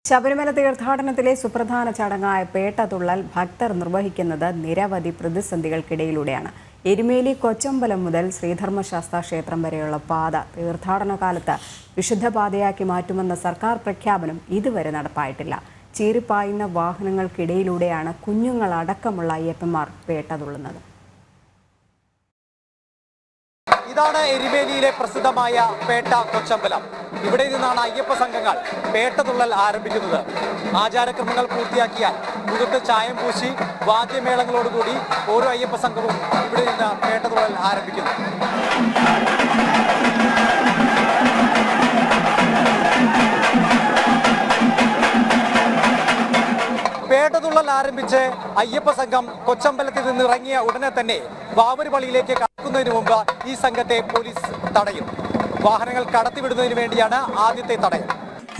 ശബരിമല തീർത്ഥാടനത്തിലെ സുപ്രധാന ചടങ്ങായ പേട്ടതുള്ളൽ ഭക്തർ നിർവഹിക്കുന്നത് നിരവധി പ്രതിസന്ധികൾക്കിടയിലൂടെയാണ്. എരുമേലി കൊച്ചമ്പലം മുതൽ ശ്രീധർമ്മശാസ്താ ക്ഷേത്രം വരെയുള്ള പാത തീർത്ഥാടന കാലത്ത് വിശുദ്ധ പാതയാക്കി മാറ്റുമെന്ന സർക്കാർ പ്രഖ്യാപനം ഇതുവരെ നടപ്പായിട്ടില്ല. ചീറിപ്പായുന്ന വാഹനങ്ങൾക്കിടയിലൂടെയാണ് കുഞ്ഞുങ്ങളടക്കമുള്ള അയ്യപ്പന്മാർ പേട്ടതുള്ളുന്നത്. ഇതാണ് എരുമേലിയിലെ പ്രസിദ്ധമായ പേട്ട കൊച്ചമ്പലം. ഇവിടെ നിന്നാണ് അയ്യപ്പ സംഘങ്ങൾ പേട്ടതുള്ളൽ ആരംഭിക്കുന്നത്. ആചാരക്രമങ്ങൾ പൂർത്തിയാക്കിയാൽ മുഖത്ത് ചായം പൂശി വാദ്യമേളങ്ങളോടുകൂടി ഓരോ അയ്യപ്പ സംഘവും ഇവിടെ നിന്ന് പേട്ടതുള്ളൽ ആരംഭിക്കുന്നു. പേട്ടതുള്ളൽ ആരംഭിച്ച് അയ്യപ്പ സംഘം കൊച്ചമ്പലത്തിൽ നിന്ന് ഇറങ്ങിയ ഉടനെ തന്നെ വാവരുപള്ളിയിലേക്ക് കടക്കുന്നതിന് മുമ്പ് ഈ സംഘത്തെ പോലീസ് തടയും. വാഹനങ്ങൾ കടത്തിവിടുന്നതിന് വേണ്ടിയാണ് ആദ്യത്തെ തടയം.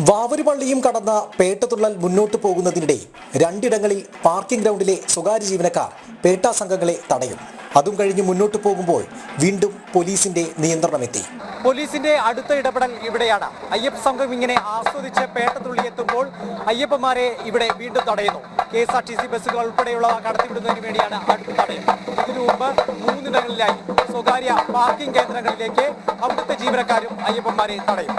വാവരുപള്ളിയും കടന്ന പേട്ടതുള്ളൽ മുന്നോട്ട് പോകുന്നതിനിടെ രണ്ടിടങ്ങളിൽ പാർക്കിംഗ് ഗ്രൗണ്ടിലെ സ്വകാര്യ ജീവനക്കാർ പേട്ട സംഘങ്ങളെ തടയും. അതും കഴിഞ്ഞ് മുന്നോട്ട് പോകുമ്പോൾ വീണ്ടും പോലീസിന്റെ നിയന്ത്രണമെത്തി. പോലീസിന്റെ അടുത്ത ഇടപെടൽ ഇവിടെയാണ്. അയ്യപ്പ സംഘം ഇങ്ങനെ ആസ്വദിച്ച് പേട്ടതുള്ളി എത്തുമ്പോൾ അയ്യപ്പന്മാരെ ഇവിടെ വീണ്ടും തടയുന്നു. KSRTC ബസ്സുകൾ ഉൾപ്പെടെയുള്ളവ കടത്തിവിടുന്നതിന് വേണ്ടിയാണ് അടുത്ത തടയം. ഇതിനു മുമ്പ് 3 ഇടങ്ങളിലായി സ്വകാര്യ പാർക്കിംഗ് കേന്ദ്രങ്ങളിലേക്ക് അവിടുത്തെ ജീവനക്കാരും അയ്യപ്പന്മാരെ തടയും.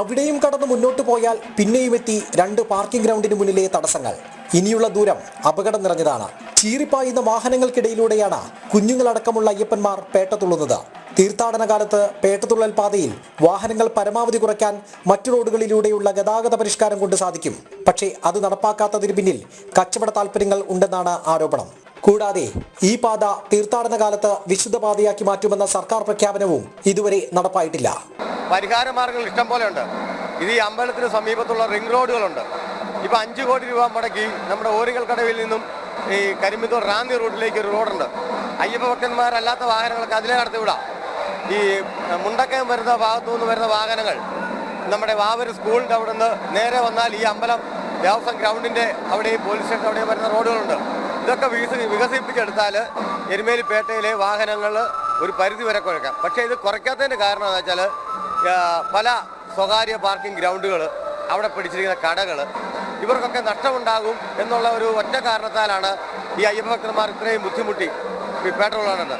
അവിടെയും കടന്ന് മുന്നോട്ട് പോയാൽ പിന്നെയും എത്തി 2 പാർക്കിംഗ് ഗ്രൗണ്ടിന് മുന്നിലെ തടസ്സങ്ങൾ. ഇനിയുള്ള ദൂരം അപകടം നിറഞ്ഞതാണ്. ചീറിപ്പായുന്ന വാഹനങ്ങൾക്കിടയിലൂടെയാണ് കുഞ്ഞുങ്ങളടക്കമുള്ള അയ്യപ്പന്മാർ പേട്ടതുള്ളുന്നത്. തീർത്ഥാടന കാലത്ത് പേട്ടതുള്ളൽ പാതയിൽ വാഹനങ്ങൾ പരമാവധി കുറയ്ക്കാൻ മറ്റു റോഡുകളിലൂടെയുള്ള ഗതാഗത പരിഷ്കാരം കൊണ്ട് സാധിക്കും. പക്ഷേ അത് നടപ്പാക്കാത്തതിന് പിന്നിൽ കച്ചവട താൽപ്പര്യങ്ങൾ ഉണ്ടെന്നാണ് ആരോപണം. കൂടാതെ ഈ പാത തീർത്ഥാടന കാലത്ത് വിശുദ്ധ പാതയാക്കി മാറ്റുമെന്ന സർക്കാർ പ്രഖ്യാപനവും ഇതുവരെ നടപ്പായിട്ടില്ല. പരിഹാര മാർഗങ്ങൾ ഇഷ്ടം പോലെ ഉണ്ട്. ഇത് ഈ അമ്പലത്തിന് സമീപത്തുള്ള റിംഗ് റോഡുകളുണ്ട്. ഇപ്പം 5 കോടി രൂപ മുടക്കി നമ്മുടെ ഓരികൾ കടവിൽ നിന്നും ഈ കരിമ്പത്തൂർ റാന്നി റൂട്ടിലേക്ക് ഒരു റോഡുണ്ട്. അയ്യപ്പ ഭക്തന്മാരല്ലാത്ത വാഹനങ്ങൾക്ക് അതിലേ കടത്തിവിടാം. ഈ മുണ്ടക്കയം വരുന്ന ഭാഗത്തുനിന്ന് വരുന്ന വാഹനങ്ങൾ നമ്മുടെ വാവര് സ്കൂളിൻ്റെ അവിടെ നിന്ന് നേരെ വന്നാൽ ഈ അമ്പലം ദേവസ്വം ഗ്രൗണ്ടിൻ്റെ അവിടെയും പോലീസ് സ്റ്റേഷൻ അവിടെയും വരുന്ന റോഡുകളുണ്ട്. ഇതൊക്കെ വികസിപ്പിച്ചെടുത്താൽ എരുമേലി പേട്ടയിലെ വാഹനങ്ങൾ ഒരു പരിധി വരെ കുറയ്ക്കാം. പക്ഷേ ഇത് കുറയ്ക്കാത്തതിൻ്റെ കാരണം എന്ന് വെച്ചാൽ പല സ്വകാര്യ പാർക്കിംഗ് ഗ്രൗണ്ടുകൾ, അവിടെ പിടിച്ചിരിക്കുന്ന കടകൾ, ഇവർക്കൊക്കെ നഷ്ടമുണ്ടാകും എന്നുള്ള ഒരു ഒറ്റ കാരണത്താലാണ് ഈ അയ്യപ്പ ഭക്തന്മാർ ഇത്രയും ബുദ്ധിമുട്ടി പേട്ടതുള്ളാനുണ്ട്.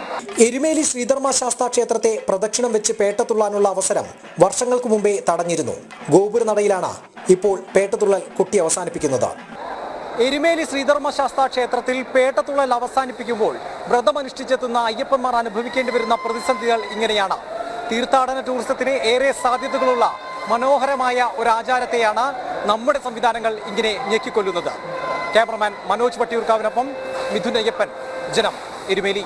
എരുമേലി ശ്രീധർമ്മശാസ്താ ക്ഷേത്രത്തെ പ്രദക്ഷിണം വെച്ച് പേട്ടതുള്ളാനുള്ള അവസരം വർഷങ്ങൾക്ക് മുമ്പേ തടഞ്ഞിരുന്നു. ഗോപുരനടയിലാണ് ഇപ്പോൾ പേട്ടതുള്ളൽ കുട്ടി അവസാനിപ്പിക്കുന്നത്. എരുമേലി ശ്രീധർമ്മശാസ്താ ക്ഷേത്രത്തിൽ പേട്ടതുള്ളൽ അവസാനിപ്പിക്കുമ്പോൾ വ്രതമനുഷ്ഠിച്ചെത്തുന്ന അയ്യപ്പന്മാർ അനുഭവിക്കേണ്ടി വരുന്ന പ്രതിസന്ധികൾ ഇങ്ങനെയാണ്. തീർത്ഥാടന ടൂറിസത്തിന് ഏറെ സാധ്യതകളുള്ള മനോഹരമായ ഒരു ആചാരത്തെയാണ് നമ്മുടെ സംവിധാനങ്ങൾ ഇങ്ങനെ ഞെക്കിക്കൊല്ലുന്നത്. ക്യാമറമാൻ മനോജ് വട്ടിയൂർക്കാവിനൊപ്പം മിഥുൻ അയ്യപ്പൻ, ജനം, എരുമേലി.